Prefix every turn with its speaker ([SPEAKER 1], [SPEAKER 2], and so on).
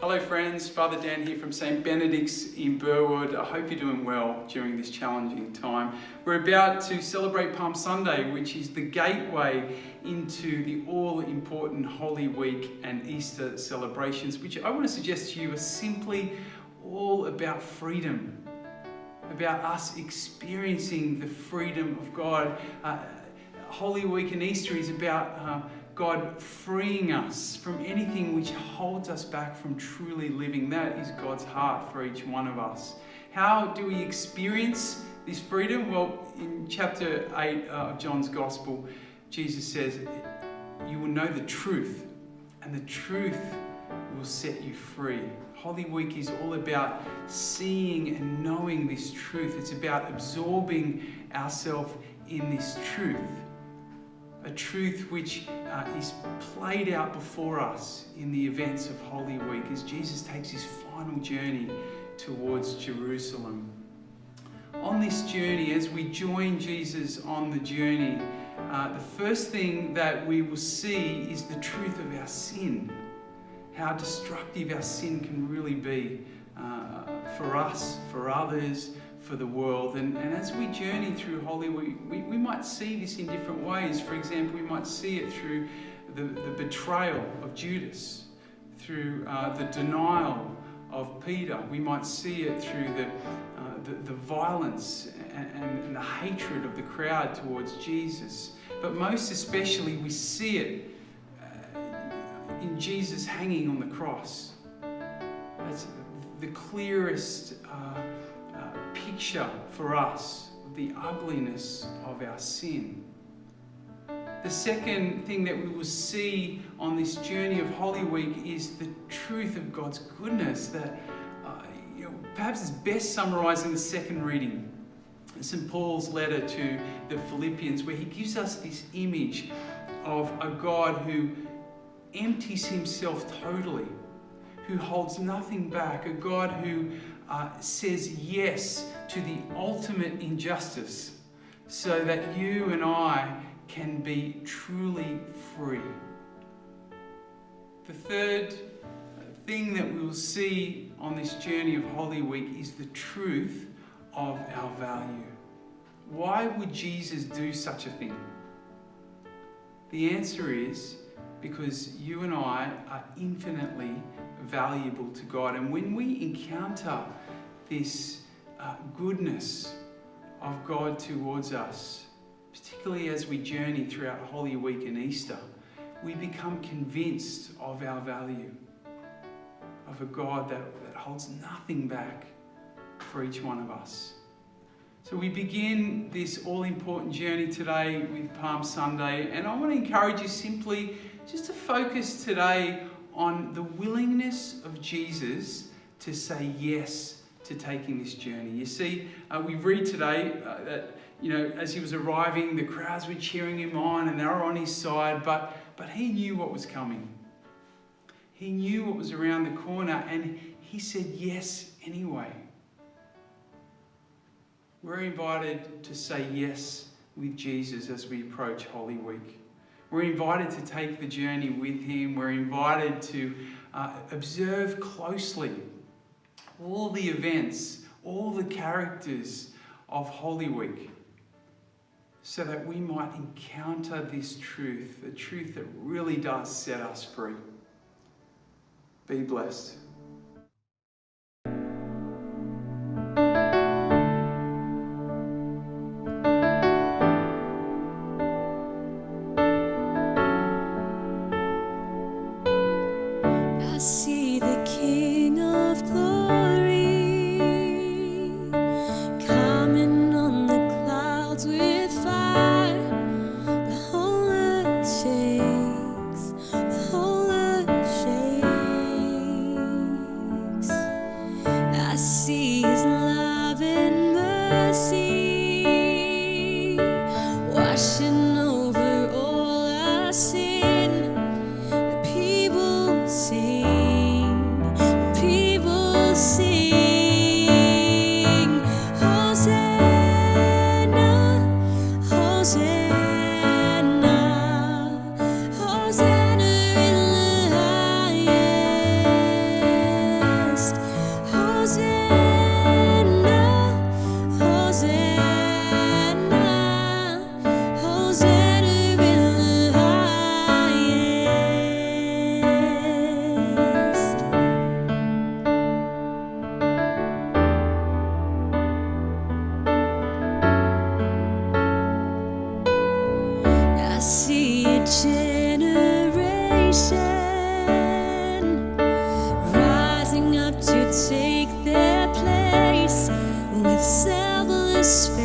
[SPEAKER 1] Hello friends, Father Dan here from St. Benedict's in Burwood. I hope you're doing well during this challenging time. We're about to celebrate Palm Sunday, which is the gateway into the all-important Holy Week and Easter celebrations, which I want to suggest to you are simply all about freedom, about us experiencing the freedom of God. Holy Week and Easter is about God freeing us from anything which holds us back from truly living. That is God's heart for each one of us. How do we experience this freedom? Well, in chapter 8 of John's Gospel, Jesus says, you will know the truth, and the truth will set you free. Holy Week is all about seeing and knowing this truth. It's about absorbing ourselves in this truth. A truth which is played out before us in the events of Holy Week as Jesus takes his final journey towards Jerusalem. On this journey, as we join Jesus on the journey, the first thing that we will see is the truth of our sin, how destructive our sin can really be for us, for others, for the world. And as we journey through Holy Week, we might see this in different ways. For example, we might see it through the betrayal of Judas, through the denial of Peter. We might see it through the violence and the hatred of the crowd towards Jesus. But most especially, we see it in Jesus hanging on the cross. That's the clearest picture for us of the ugliness of our sin. The second thing that we will see on this journey of Holy Week is the truth of God's goodness that perhaps is best summarized in the second reading, St. Paul's letter to the Philippians, where he gives us this image of a God who empties himself totally, who holds nothing back, a God who says yes to the ultimate injustice so that you and I can be truly free. The third thing that we will see on this journey of Holy Week is the truth of our value. Why would Jesus do such a thing? The answer is because you and I are infinitely valuable to God. And when we encounter this goodness of God towards us, particularly as we journey throughout Holy Week and Easter, we become convinced of our value, of a God that holds nothing back for each one of us. So we begin this all-important journey today with Palm Sunday, and I want to encourage you simply just to focus today on the willingness of Jesus to say yes to taking this journey. You see, we read today that, as he was arriving, the crowds were cheering him on and they were on his side, but he knew what was coming. He knew what was around the corner, and he said yes anyway. We're invited to say yes with Jesus as we approach Holy Week. We're invited to take the journey with him. We're invited to observe closely all the events, all the characters of Holy Week, so that we might encounter this truth, the truth that really does set us free. Be blessed.
[SPEAKER 2] I see the King of Glory coming on the clouds with fire. The whole earth shakes, the whole earth shakes. I see his love and mercy washing over all our sin. The people sing, the people sing, Hosanna, Hosanna, Hosanna in the highest. atmosphere.